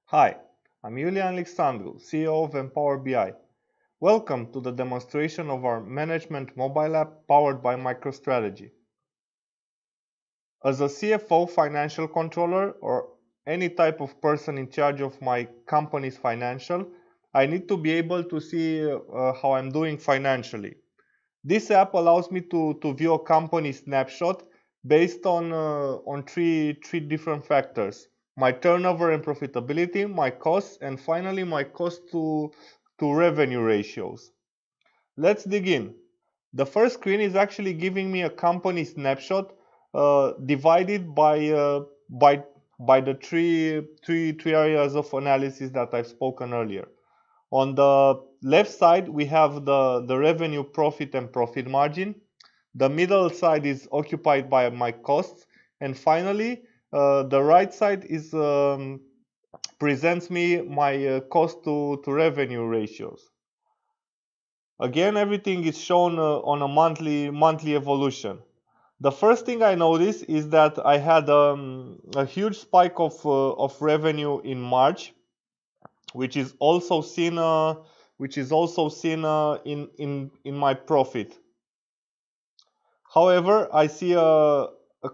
Hi, I'm Iulian Lixandru, CEO of Empower BI. Welcome to the demonstration of our management mobile app powered by MicroStrategy. As a CFO, financial controller, or any type of person in charge of my company's financial, I need to be able to see how I'm doing financially. This app allows me to view a company snapshot based on three different factors: my turnover and profitability, my costs, and finally my cost to revenue ratios. Let's dig in. The first screen is actually giving me a company snapshot divided by the three areas of analysis that I've spoken earlier. On the left side, we have the revenue, profit, and profit margin. The middle side is occupied by my costs. And finally, the right side is presents me my cost to revenue ratios. Again, everything is shown on a monthly evolution. The first thing I noticed is that I had a huge spike of revenue in March, which is also seen in my profit. However, I see a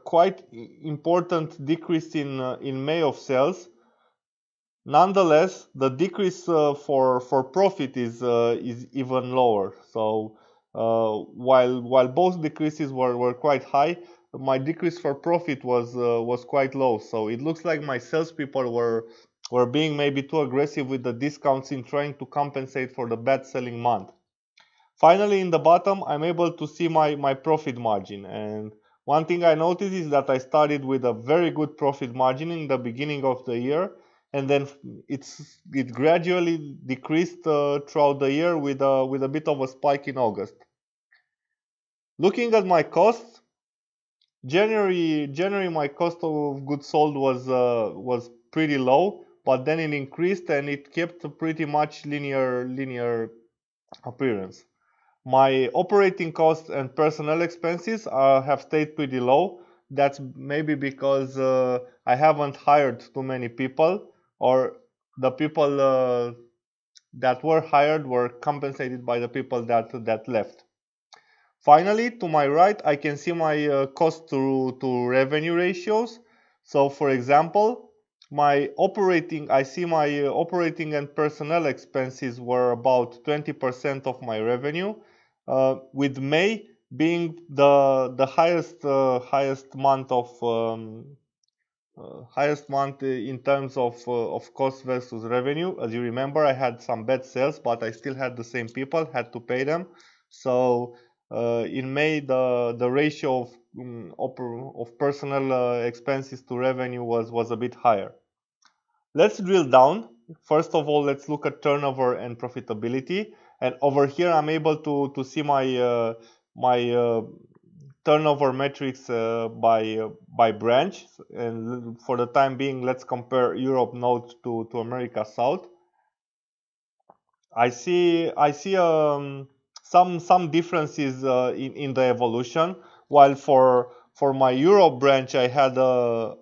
quite important decrease in May of sales. Nonetheless, the decrease for profit is even lower. So while both decreases were quite high, my decrease for profit was quite low. So it looks like my salespeople were being maybe too aggressive with the discounts in trying to compensate for the bad selling month. Finally, in the bottom, I'm able to see my profit margin. And one thing I noticed is that I started with a very good profit margin in the beginning of the year, and then it gradually decreased throughout the year with a bit of a spike in August. Looking at my costs, January my cost of goods sold was pretty low, but then it increased and it kept a pretty much linear appearance. My operating costs and personnel expenses have stayed pretty low. That's maybe because I haven't hired too many people, or the people that were hired were compensated by the people that left. Finally, to my right, I can see my cost to revenue ratios. So, for example, I see my operating and personnel expenses were about 20% of my revenue, with May being the highest month in terms of cost versus revenue. As you remember, I had some bad sales, but I still had the same people, had to pay them. So in May, the ratio of personnel expenses to revenue was a bit higher. Let's drill down. First of all, let's look at turnover and profitability. And over here, I'm able to see my turnover metrics by branch. And for the time being, let's compare Europe North to America South. I see some differences in the evolution. While for my Europe branch, I had a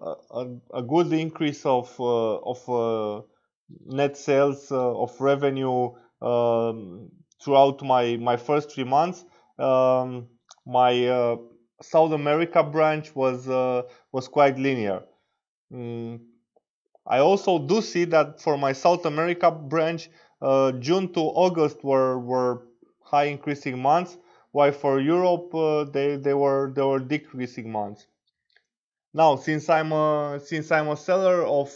good increase of net sales of revenue throughout my first 3 months. My South America branch was quite linear. Mm, I also do see that for my South America branch, June to August were high increasing months, while for Europe they were decreasing months. Now, since I'm a seller of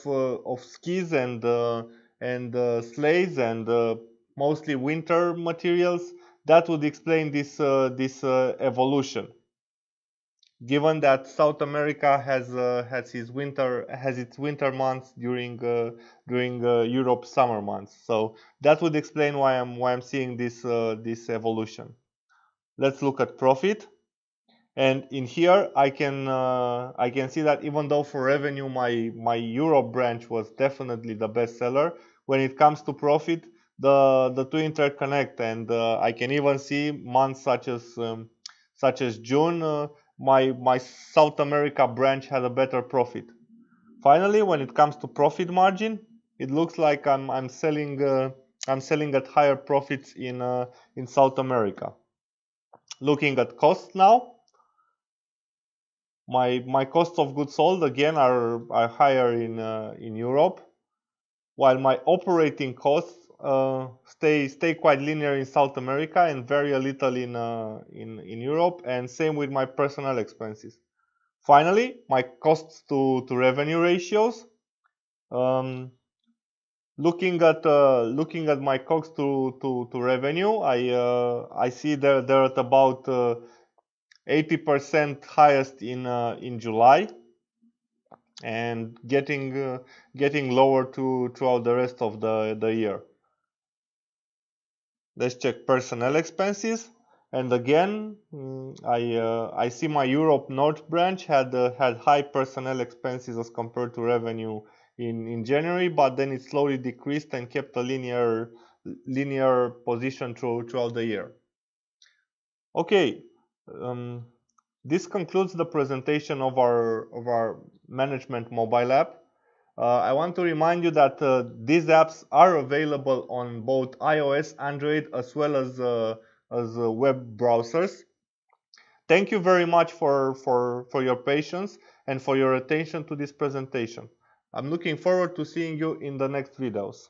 skis and sleighs and mostly winter materials, that would explain this evolution. Given that South America has its winter months during Europe's summer months, so that would explain why I'm seeing this evolution. Let's look at profit, and in here I can see that even though for revenue my Europe branch was definitely the best seller, when it comes to profit the two interconnect, and I can even see months such as June. My South America branch had a better profit. Finally, when it comes to profit margin, it looks like I'm selling at higher profits in South America. Looking at costs now, my costs of goods sold again are higher in Europe, while my operating costs stay quite linear in South America and vary a little in Europe, and same with my personnel expenses. Finally, my costs to revenue ratios. Looking at my COGS to revenue, I see they're at about 80% highest in July, and getting lower throughout the rest of the year. Let's check personnel expenses, and again, I see my Europe North branch had high personnel expenses as compared to revenue in January, but then it slowly decreased and kept a linear position throughout the year. Okay, um, this concludes the presentation of our management mobile app. I want to remind you that these apps are available on both iOS, Android, as well as web browsers. Thank you very much for your patience and for your attention to this presentation. I'm looking forward to seeing you in the next videos.